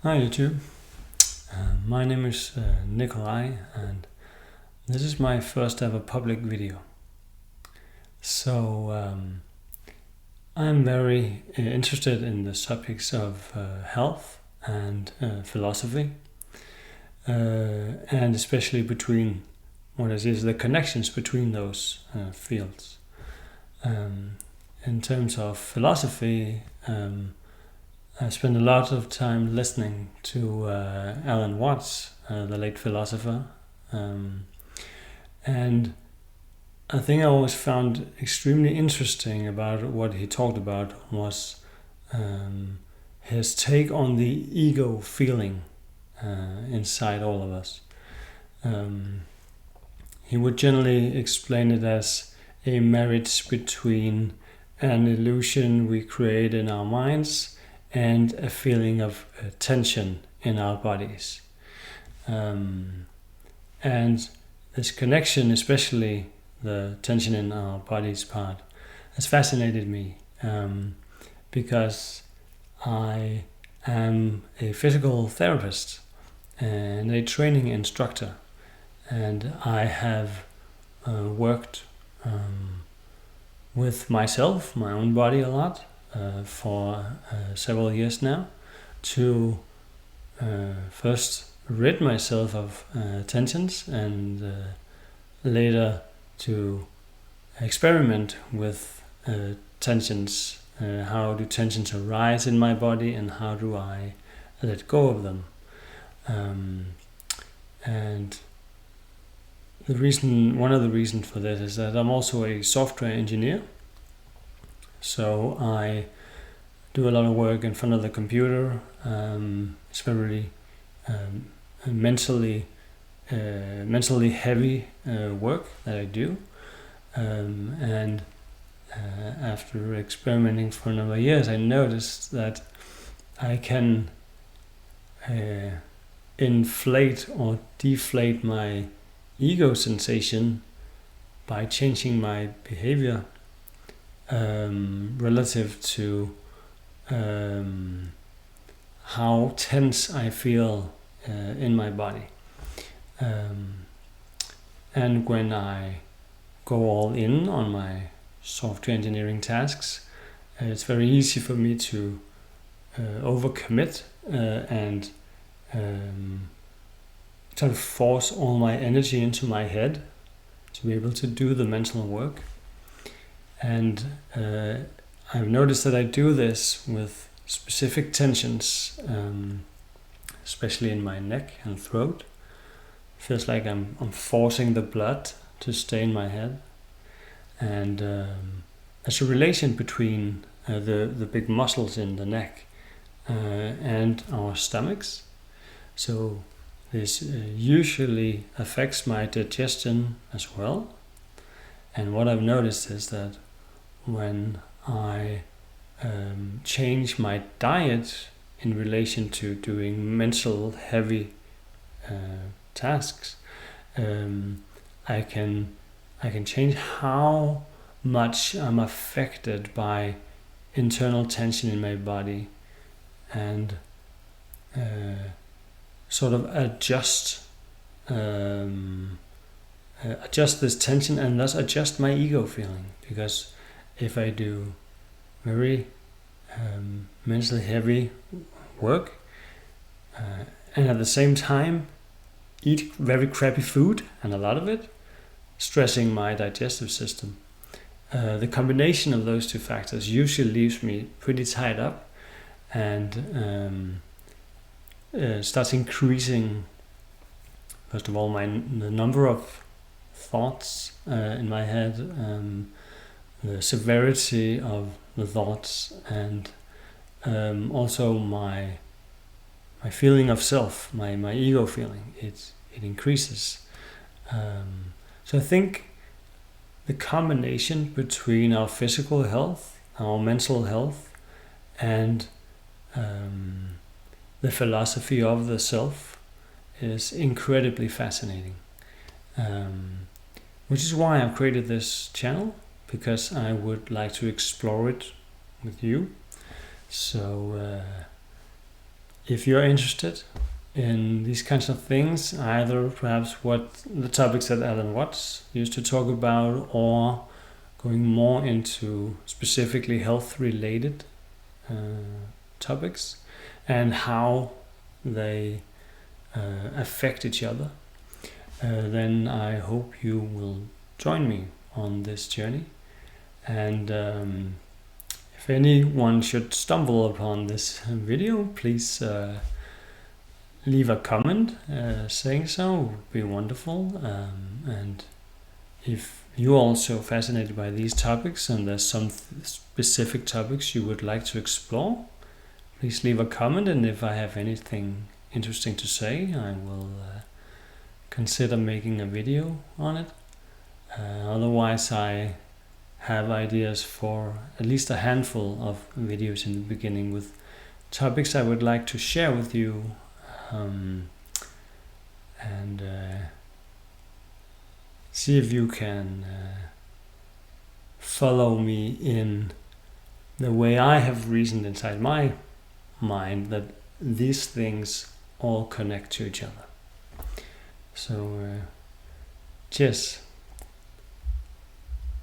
Hi YouTube, my name is Nikolai and this is my first ever public video. So I'm very interested in the subjects of health and philosophy and especially between what is the connections between those fields. In terms of philosophy, I spent a lot of time listening to Alan Watts, the late philosopher, and I think I always found extremely interesting about what he talked about was his take on the ego feeling inside all of us. He would generally explain it as a marriage between an illusion we create in our minds and a feeling of tension in our bodies. And this connection, especially the tension in our bodies part, has fascinated me because I am a physical therapist and a training instructor, and I have worked with myself, my own body a lot, for several years now, to first rid myself of tensions and later to experiment with tensions. How do tensions arise in my body and how do I let go of them? And one of the reasons for that is that I'm also a software engineer. So I do a lot of work in front of the computer. It's very mentally heavy work that I do. And after experimenting for a number of years, I noticed that I can inflate or deflate my ego sensation by changing my behavior relative to how tense I feel in my body. And when I go all in on my software engineering tasks, it's very easy for me to overcommit and try to force all my energy into my head to be able to do the mental work. And I've noticed that I do this with specific tensions, especially in my neck and throat. Feels like I'm forcing the blood to stay in my head. And there's a relation between the big muscles in the neck and our stomachs. So this usually affects my digestion as well. And what I've noticed is that when I change my diet in relation to doing mental heavy tasks, I can change how much I'm affected by internal tension in my body and sort of adjust this tension and thus adjust my ego feeling. Because if I do very mentally heavy work and at the same time eat very crappy food, and a lot of it, stressing my digestive system, the combination of those two factors usually leaves me pretty tied up and starts increasing, first of all, the number of thoughts in my head, the severity of the thoughts, and also my feeling of self, my ego feeling. It increases. So I think the combination between our physical health, our mental health, and the philosophy of the self is incredibly fascinating. Which is why I've created this channel, because I would like to explore it with you. So if you're interested in these kinds of things, either perhaps what the topics that Alan Watts used to talk about, or going more into specifically health related topics and how they affect each other, then I hope you will join me on this journey. And if anyone should stumble upon this video, please leave a comment saying so. It would be wonderful. And if you're also fascinated by these topics and there's some specific topics you would like to explore, please leave a comment, and if I have anything interesting to say, I will consider making a video on it. Otherwise, I have ideas for at least a handful of videos in the beginning with topics I would like to share with you, and see if you can follow me in the way I have reasoned inside my mind that these things all connect to each other. So cheers.